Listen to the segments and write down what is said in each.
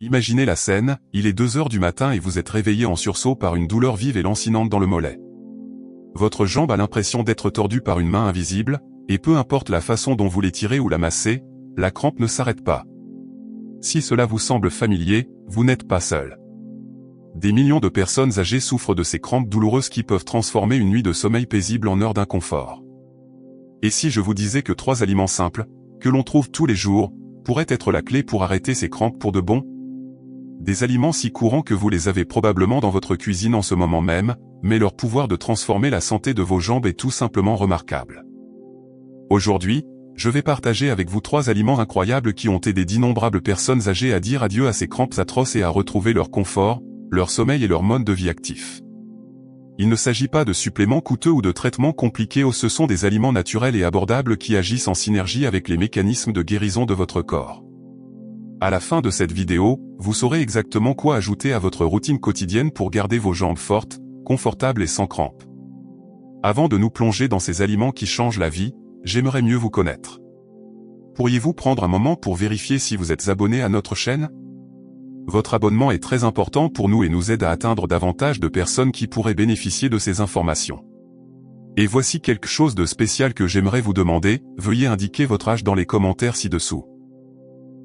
Imaginez la scène, il est 2 heures du matin et vous êtes réveillé en sursaut par une douleur vive et lancinante dans le mollet. Votre jambe a l'impression d'être tordue par une main invisible, et peu importe la façon dont vous l'étirez ou la massez, la crampe ne s'arrête pas. Si cela vous semble familier, vous n'êtes pas seul. Des millions de personnes âgées souffrent de ces crampes douloureuses qui peuvent transformer une nuit de sommeil paisible en heure d'inconfort. Et si je vous disais que 3 aliments simples, que l'on trouve tous les jours, pourraient être la clé pour arrêter ces crampes pour de bon? Des aliments si courants que vous les avez probablement dans votre cuisine en ce moment même, mais leur pouvoir de transformer la santé de vos jambes est tout simplement remarquable. Aujourd'hui, je vais partager avec vous 3 aliments incroyables qui ont aidé d'innombrables personnes âgées à dire adieu à ces crampes atroces et à retrouver leur confort, leur sommeil et leur mode de vie actif. Il ne s'agit pas de suppléments coûteux ou de traitements compliqués, ce sont des aliments naturels et abordables qui agissent en synergie avec les mécanismes de guérison de votre corps. À la fin de cette vidéo, vous saurez exactement quoi ajouter à votre routine quotidienne pour garder vos jambes fortes, confortables et sans crampes. Avant de nous plonger dans ces aliments qui changent la vie, j'aimerais mieux vous connaître. Pourriez-vous prendre un moment pour vérifier si vous êtes abonné à notre chaîne? Votre abonnement est très important pour nous et nous aide à atteindre davantage de personnes qui pourraient bénéficier de ces informations. Et voici quelque chose de spécial que j'aimerais vous demander, veuillez indiquer votre âge dans les commentaires ci-dessous.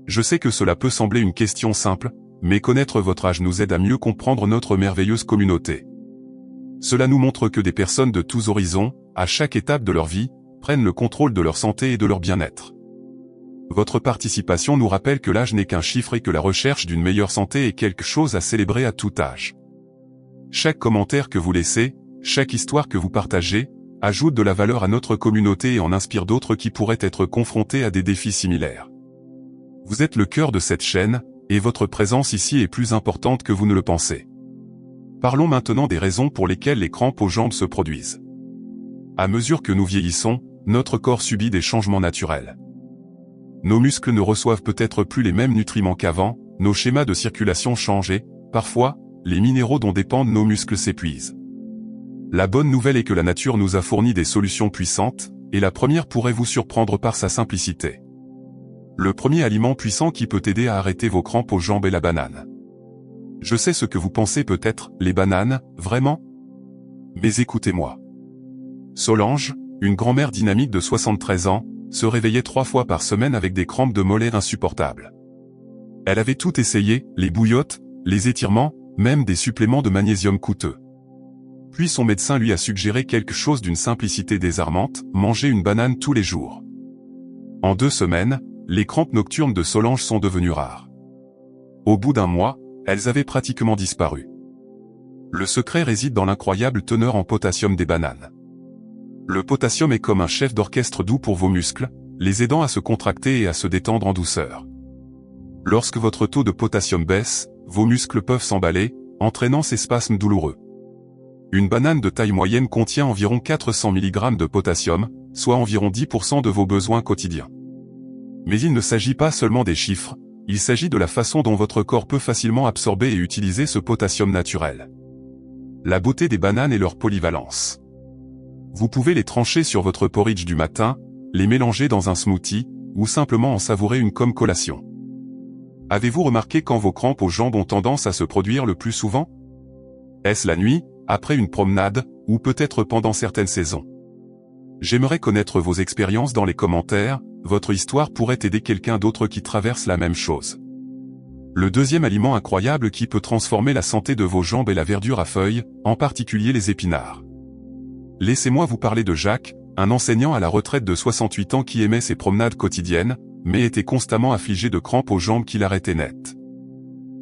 Je sais que cela peut sembler une question simple, mais connaître votre âge nous aide à mieux comprendre notre merveilleuse communauté. Cela nous montre que des personnes de tous horizons, à chaque étape de leur vie, prennent le contrôle de leur santé et de leur bien-être. Votre participation nous rappelle que l'âge n'est qu'un chiffre et que la recherche d'une meilleure santé est quelque chose à célébrer à tout âge. Chaque commentaire que vous laissez, chaque histoire que vous partagez, ajoute de la valeur à notre communauté et en inspire d'autres qui pourraient être confrontés à des défis similaires. Vous êtes le cœur de cette chaîne, et votre présence ici est plus importante que vous ne le pensez. Parlons maintenant des raisons pour lesquelles les crampes aux jambes se produisent. À mesure que nous vieillissons, notre corps subit des changements naturels. Nos muscles ne reçoivent peut-être plus les mêmes nutriments qu'avant, nos schémas de circulation changent et, parfois, les minéraux dont dépendent nos muscles s'épuisent. La bonne nouvelle est que la nature nous a fourni des solutions puissantes, et la première pourrait vous surprendre par sa simplicité. Le premier aliment puissant qui peut aider à arrêter vos crampes aux jambes est la banane. Je sais ce que vous pensez peut-être, les bananes, vraiment? Mais écoutez-moi. Solange, une grand-mère dynamique de 73 ans, se réveillait 3 fois par semaine avec des crampes de mollets insupportables. Elle avait tout essayé, les bouillottes, les étirements, même des suppléments de magnésium coûteux. Puis son médecin lui a suggéré quelque chose d'une simplicité désarmante, manger une banane tous les jours. En 2 semaines, les crampes nocturnes de Solange sont devenues rares. Au bout d'1 mois, elles avaient pratiquement disparu. Le secret réside dans l'incroyable teneur en potassium des bananes. Le potassium est comme un chef d'orchestre doux pour vos muscles, les aidant à se contracter et à se détendre en douceur. Lorsque votre taux de potassium baisse, vos muscles peuvent s'emballer, entraînant ces spasmes douloureux. Une banane de taille moyenne contient environ 400 mg de potassium, soit environ 10% de vos besoins quotidiens. Mais il ne s'agit pas seulement des chiffres, il s'agit de la façon dont votre corps peut facilement absorber et utiliser ce potassium naturel. La beauté des bananes est leur polyvalence. Vous pouvez les trancher sur votre porridge du matin, les mélanger dans un smoothie, ou simplement en savourer une comme collation. Avez-vous remarqué quand vos crampes aux jambes ont tendance à se produire le plus souvent? Est-ce la nuit, après une promenade, ou peut-être pendant certaines saisons? J'aimerais connaître vos expériences dans les commentaires, votre histoire pourrait aider quelqu'un d'autre qui traverse la même chose. Le deuxième aliment incroyable qui peut transformer la santé de vos jambes est la verdure à feuilles, en particulier les épinards. Laissez-moi vous parler de Jacques, un enseignant à la retraite de 68 ans qui aimait ses promenades quotidiennes, mais était constamment affligé de crampes aux jambes qui l'arrêtaient net.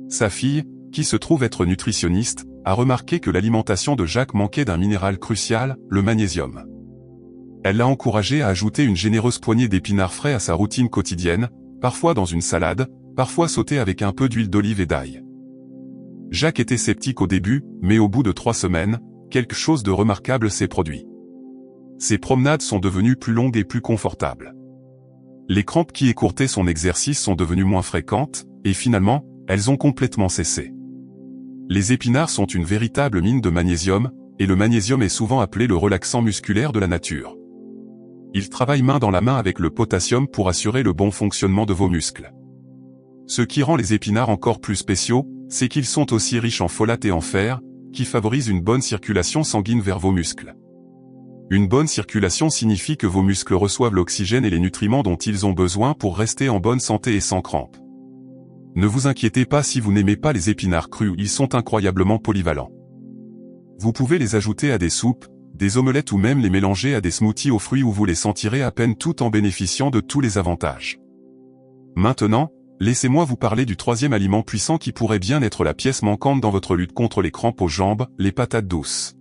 Sa fille, qui se trouve être nutritionniste, a remarqué que l'alimentation de Jacques manquait d'un minéral crucial, le magnésium. Elle l'a encouragé à ajouter une généreuse poignée d'épinards frais à sa routine quotidienne, parfois dans une salade, parfois sauté avec un peu d'huile d'olive et d'ail. Jacques était sceptique au début, mais au bout de 3 semaines, quelque chose de remarquable s'est produit. Ses promenades sont devenues plus longues et plus confortables. Les crampes qui écourtaient son exercice sont devenues moins fréquentes, et finalement, elles ont complètement cessé. Les épinards sont une véritable mine de magnésium, et le magnésium est souvent appelé le relaxant musculaire de la nature. Il travaille main dans la main avec le potassium pour assurer le bon fonctionnement de vos muscles. Ce qui rend les épinards encore plus spéciaux, c'est qu'ils sont aussi riches en folate et en fer, qui favorisent une bonne circulation sanguine vers vos muscles. Une bonne circulation signifie que vos muscles reçoivent l'oxygène et les nutriments dont ils ont besoin pour rester en bonne santé et sans crampes. Ne vous inquiétez pas si vous n'aimez pas les épinards crus, ils sont incroyablement polyvalents. Vous pouvez les ajouter à des soupes, des omelettes ou même les mélanger à des smoothies aux fruits où vous les sentirez à peine tout en bénéficiant de tous les avantages. Maintenant, laissez-moi vous parler du troisième aliment puissant qui pourrait bien être la pièce manquante dans votre lutte contre les crampes aux jambes, les patates douces.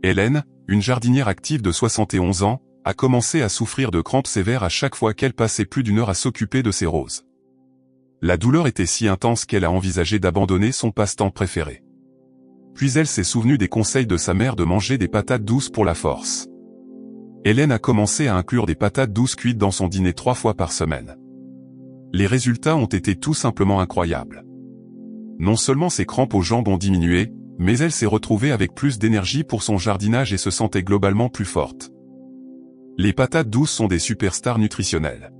Hélène, une jardinière active de 71 ans, a commencé à souffrir de crampes sévères à chaque fois qu'elle passait plus d'une heure à s'occuper de ses roses. La douleur était si intense qu'elle a envisagé d'abandonner son passe-temps préféré. Puis elle s'est souvenue des conseils de sa mère de manger des patates douces pour la force. Hélène a commencé à inclure des patates douces cuites dans son dîner 3 fois par semaine. Les résultats ont été tout simplement incroyables. Non seulement ses crampes aux jambes ont diminué, mais elle s'est retrouvée avec plus d'énergie pour son jardinage et se sentait globalement plus forte. Les patates douces sont des superstars nutritionnelles.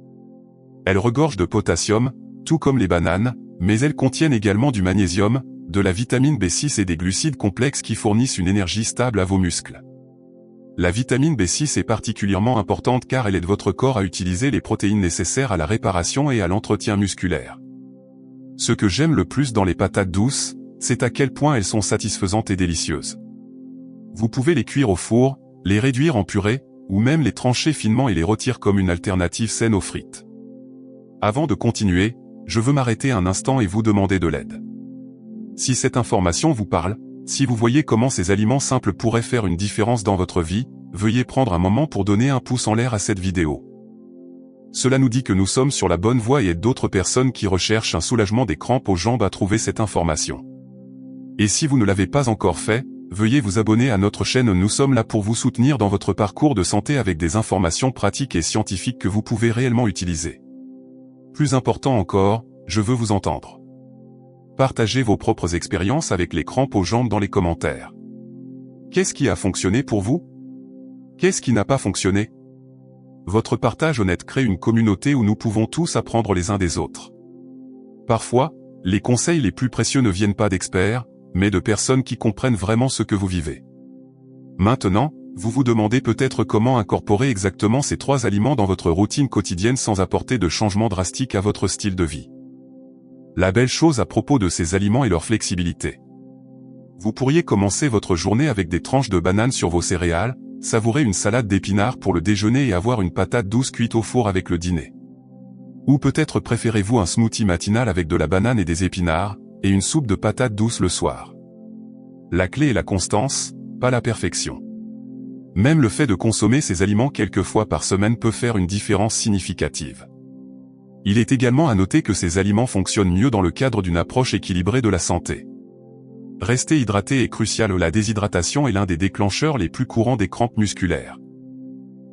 Elles regorgent de potassium, tout comme les bananes, mais elles contiennent également du magnésium, de la vitamine B6 et des glucides complexes qui fournissent une énergie stable à vos muscles. La vitamine B6 est particulièrement importante car elle aide votre corps à utiliser les protéines nécessaires à la réparation et à l'entretien musculaire. Ce que j'aime le plus dans les patates douces, c'est à quel point elles sont satisfaisantes et délicieuses. Vous pouvez les cuire au four, les réduire en purée, ou même les trancher finement et les rôtir comme une alternative saine aux frites. Avant de continuer, je veux m'arrêter un instant et vous demander de l'aide. Si cette information vous parle, si vous voyez comment ces aliments simples pourraient faire une différence dans votre vie, veuillez prendre un moment pour donner un pouce en l'air à cette vidéo. Cela nous dit que nous sommes sur la bonne voie et aide d'autres personnes qui recherchent un soulagement des crampes aux jambes à trouver cette information. Et si vous ne l'avez pas encore fait, veuillez vous abonner à notre chaîne, nous sommes là pour vous soutenir dans votre parcours de santé avec des informations pratiques et scientifiques que vous pouvez réellement utiliser. Plus important encore, je veux vous entendre. Partagez vos propres expériences avec les crampes aux jambes dans les commentaires. Qu'est-ce qui a fonctionné pour vous? Qu'est-ce qui n'a pas fonctionné? Votre partage honnête crée une communauté où nous pouvons tous apprendre les uns des autres. Parfois, les conseils les plus précieux ne viennent pas d'experts, mais de personnes qui comprennent vraiment ce que vous vivez. Maintenant, vous vous demandez peut-être comment incorporer exactement ces 3 aliments dans votre routine quotidienne sans apporter de changement drastique à votre style de vie. La belle chose à propos de ces aliments est leur flexibilité. Vous pourriez commencer votre journée avec des tranches de banane sur vos céréales, savourer une salade d'épinards pour le déjeuner et avoir une patate douce cuite au four avec le dîner. Ou peut-être préférez-vous un smoothie matinal avec de la banane et des épinards, et une soupe de patates douces le soir. La clé est la constance, pas la perfection. Même le fait de consommer ces aliments quelques fois par semaine peut faire une différence significative. Il est également à noter que ces aliments fonctionnent mieux dans le cadre d'une approche équilibrée de la santé. Rester hydraté est crucial, la déshydratation est l'un des déclencheurs les plus courants des crampes musculaires.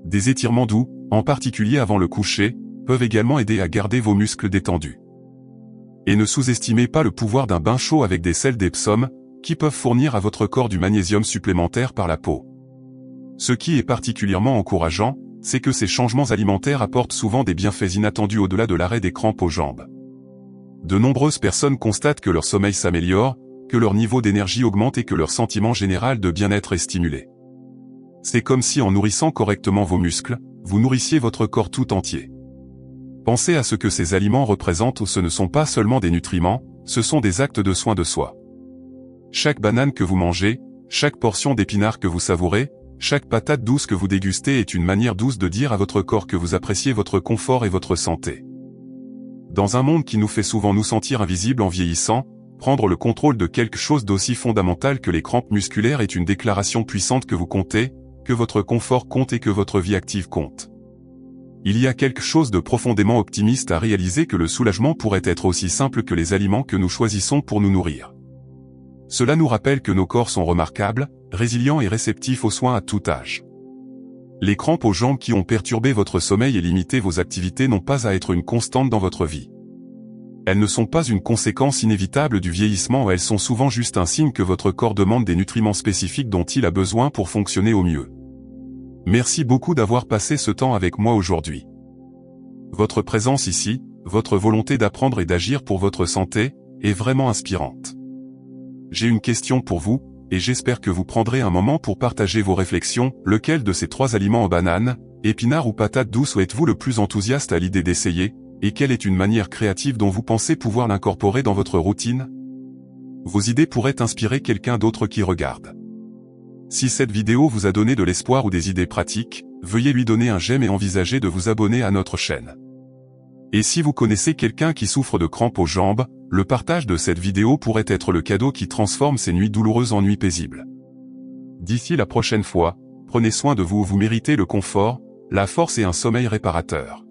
Des étirements doux, en particulier avant le coucher, peuvent également aider à garder vos muscles détendus. Et ne sous-estimez pas le pouvoir d'un bain chaud avec des sels d'Epsom, qui peuvent fournir à votre corps du magnésium supplémentaire par la peau. Ce qui est particulièrement encourageant, c'est que ces changements alimentaires apportent souvent des bienfaits inattendus au-delà de l'arrêt des crampes aux jambes. De nombreuses personnes constatent que leur sommeil s'améliore, que leur niveau d'énergie augmente et que leur sentiment général de bien-être est stimulé. C'est comme si en nourrissant correctement vos muscles, vous nourrissiez votre corps tout entier. Pensez à ce que ces aliments représentent, ce ne sont pas seulement des nutriments, ce sont des actes de soin de soi. Chaque banane que vous mangez, chaque portion d'épinards que vous savourez, chaque patate douce que vous dégustez est une manière douce de dire à votre corps que vous appréciez votre confort et votre santé. Dans un monde qui nous fait souvent nous sentir invisibles en vieillissant, prendre le contrôle de quelque chose d'aussi fondamental que les crampes musculaires est une déclaration puissante que vous comptez, que votre confort compte et que votre vie active compte. Il y a quelque chose de profondément optimiste à réaliser que le soulagement pourrait être aussi simple que les aliments que nous choisissons pour nous nourrir. Cela nous rappelle que nos corps sont remarquables, résilients et réceptifs aux soins à tout âge. Les crampes aux jambes qui ont perturbé votre sommeil et limité vos activités n'ont pas à être une constante dans votre vie. Elles ne sont pas une conséquence inévitable du vieillissement, elles sont souvent juste un signe que votre corps demande des nutriments spécifiques dont il a besoin pour fonctionner au mieux. Merci beaucoup d'avoir passé ce temps avec moi aujourd'hui. Votre présence ici, votre volonté d'apprendre et d'agir pour votre santé est vraiment inspirante. J'ai une question pour vous, et j'espère que vous prendrez un moment pour partager vos réflexions. Lequel de ces 3 aliments en banane, épinards ou patates douces êtes-vous le plus enthousiaste à l'idée d'essayer, et quelle est une manière créative dont vous pensez pouvoir l'incorporer dans votre routine? Vos idées pourraient inspirer quelqu'un d'autre qui regarde. Si cette vidéo vous a donné de l'espoir ou des idées pratiques, veuillez lui donner un j'aime et envisagez de vous abonner à notre chaîne. Et si vous connaissez quelqu'un qui souffre de crampes aux jambes, le partage de cette vidéo pourrait être le cadeau qui transforme ces nuits douloureuses en nuits paisibles. D'ici la prochaine fois, prenez soin de vous, vous méritez le confort, la force et un sommeil réparateur.